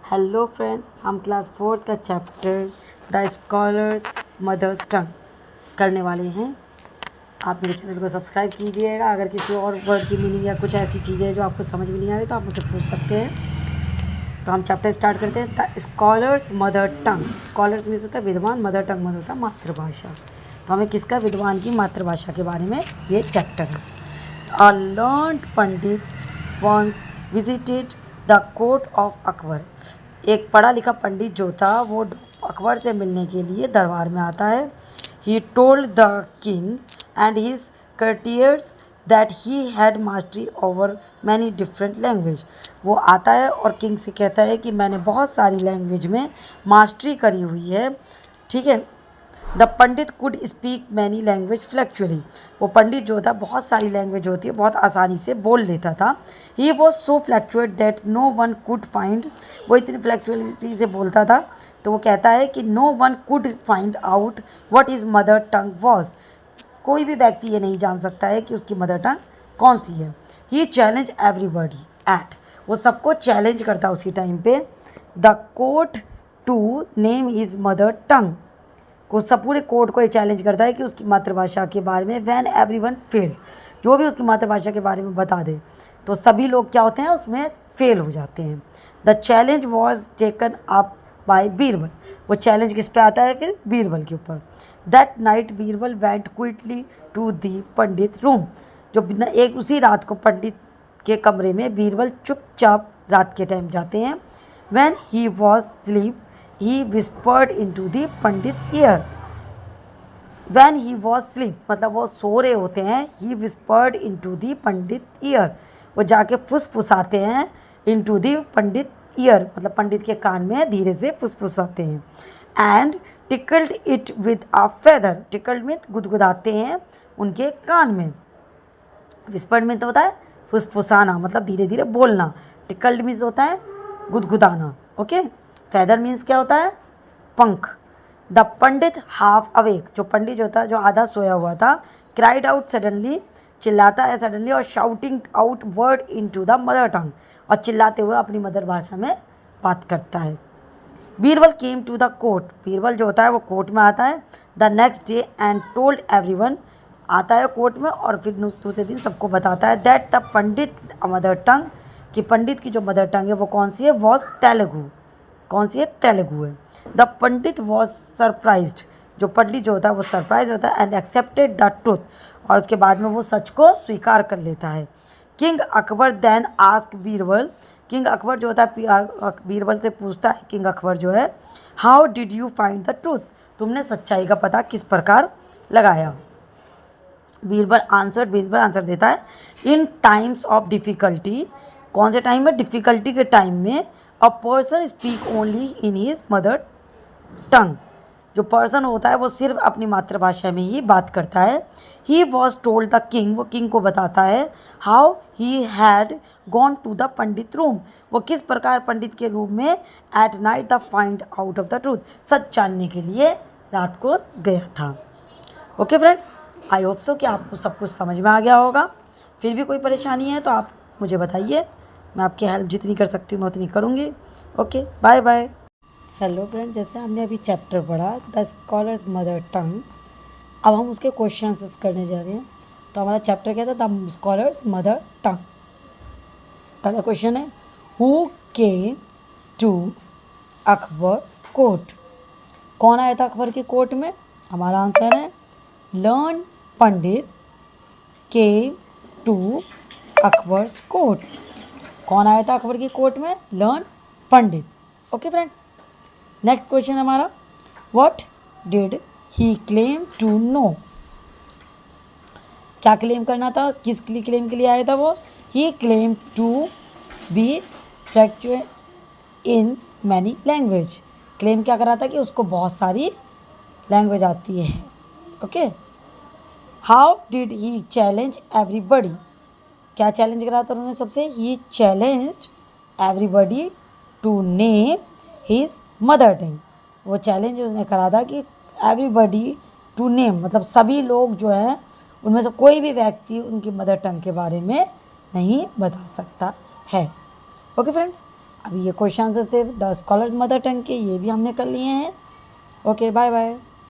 Hello friends, हम class 4 का chapter the scholars mother's टंग करने वाले हैं। आप मेरे चैनल को सब्सक्राइब कीजिएगा। अगर किसी और वर्ड की मीनिंग या कुछ ऐसी चीज़ें जो आपको समझ में नहीं आ रही तो आप मुझसे पूछ सकते हैं। तो हम चैप्टर स्टार्ट करते हैं। The scholars mother tongue. Scholars means होता है विद्वान, मदर टंग मतलब होता है मातृभाषा। तो हमें किसका, विद्वान की मातृभाषा के बारे में ये चैप्टर है। A learned pandit once visited the court of Akbar. एक पढ़ा लिखा पंडित जो था वो अकबर से मिलने के लिए दरबार में आता है। He told the king and his courtiers that he had mastery over many different language. वो आता है और किंग से कहता है कि मैंने बहुत सारी लैंग्वेज में मास्टरी करी हुई है। ठीक है। The pandit could speak many language fluently. वो पंडित जो था बहुत सारी लैंग्वेज होती है बहुत आसानी से बोल लेता था। He was so fluctuate that no one could find. वो इतनी फ्लैक्चुअलिटी से बोलता था तो वो कहता है कि no one could find out what is mother tongue was. कोई भी व्यक्ति ये नहीं जान सकता है कि उसकी मदर टंग कौन सी है। He challenge everybody at. वो सबको चैलेंज करता उसी टाइम पे। The court to name his mother tongue. को सब पूरे कोर्ट को ये चैलेंज करता है कि उसकी मातृभाषा के बारे में वैन एवरीवन फेल। जो भी उसकी मातृभाषा के बारे में बता दे तो सभी लोग क्या होते हैं, उसमें फेल हो जाते हैं। The challenge was taken up by Birbal. वो चैलेंज किस पे आता है, फिर बीरबल के ऊपर। That night Birbal went quickly to the pandit room. जो एक उसी रात को पंडित के कमरे में बीरबल चुपचाप रात के टाइम जाते हैं। When he was sleep he whispered into the Pandit ear। when he was sleep मतलब वो सो रहे होते हैं। he whispered into the Pandit ear। वो जाके फुसफुसाते हैं into the पंडित ear मतलब पंडित के कान में धीरे से फुसफुसाते हैं। and tickled it with a feather। tickled में गुदगुदाते हैं उनके कान में। whispered में तो होता है फुसफुसाना मतलब धीरे धीरे बोलना। tickled मीन्स होता है गुदगुदाना। ओके। फैदर मीन्स क्या होता है, पंख। The Pandit half awake. जो पंडित जो था, जो आधा सोया हुआ था। Cried out suddenly. चिल्लाता है सडनली और shouting out word into the mother tongue. और चिल्लाते हुए अपनी मदर भाषा में बात करता है। Birbal came to the court. Birbal जो होता है वो कोर्ट में आता है। The next day and told everyone. आता है कोर्ट में और फिर दूसरे दिन सबको बताता है that the Pandit mother tongue, कि पंडित की जो मदर टंग है वो कौन सी है, वॉज तेलुगु। कौन सी है, तेलुगु है। The Pandit was surprised. जो पंडित जो होता है वो सरप्राइज होता है। And accepted the truth. और उसके बाद में वो सच को स्वीकार कर लेता है। King Akbar then ask Birbal. King Akbar जो होता है बीरबल से पूछता है, किंग अकबर जो है, how did you find the truth. तुमने सच्चाई का पता किस प्रकार लगाया। बीरबल आंसर देता है, इन टाइम्स ऑफ डिफ़िकल्टी। कौन से टाइम में, डिफ़िकल्टी के टाइम में। A person speak only in his mother टंग। जो पर्सन होता है वो सिर्फ अपनी मातृभाषा में ही बात करता है। He was told the king. वो किंग को बताता है how he had gone to the pandit room. वो किस प्रकार पंडित के रूम में at night the find out of the truth, सच जानने के लिए रात को गया था। Okay friends, I hope so कि आपको सब कुछ समझ में आ गया होगा। फिर भी कोई परेशानी है तो आप मुझे बताइए, मैं आपकी हेल्प जितनी कर सकती हूँ मैं उतनी करूँगी। Okay, bye bye. Hello friends, जैसे हमने अभी चैप्टर पढ़ा द स्कॉलर्स मदर टंग, अब हम उसके क्वेश्चन आंसर्स करने जा रहे हैं। तो हमारा चैप्टर क्या था, द स्कॉलर्स मदर टंग। पहला क्वेश्चन है, who came to Akbar court. कौन आया था अकबर की कोर्ट में। हमारा आंसर है learn pandit came to Akbar's court. कौन आया था अकबर की कोर्ट में, learn pandit. Okay friends, next question हमारा, what did he claim to know. क्या क्लेम करना था, किस लिए क्लेम के लिए आया था वो। He claim to be fluent in many language. Claim क्या कर रहा था कि उसको बहुत सारी लैंग्वेज आती है। Okay. How did he challenge everybody. क्या चैलेंज करा था उन्होंने सबसे, he challenge everybody to name his mother tongue. वो चैलेंज उसने करा था कि एवरीबडी टू नेम मतलब सभी लोग जो हैं उनमें से कोई भी व्यक्ति उनकी मदर टंग के बारे में नहीं बता सकता है। ओके फ्रेंड्स, अभी ये क्वेश्चन आंसर्स थे द स्कॉलर्स मदर टंग के, ये भी हमने कर लिए हैं। Okay, bye bye.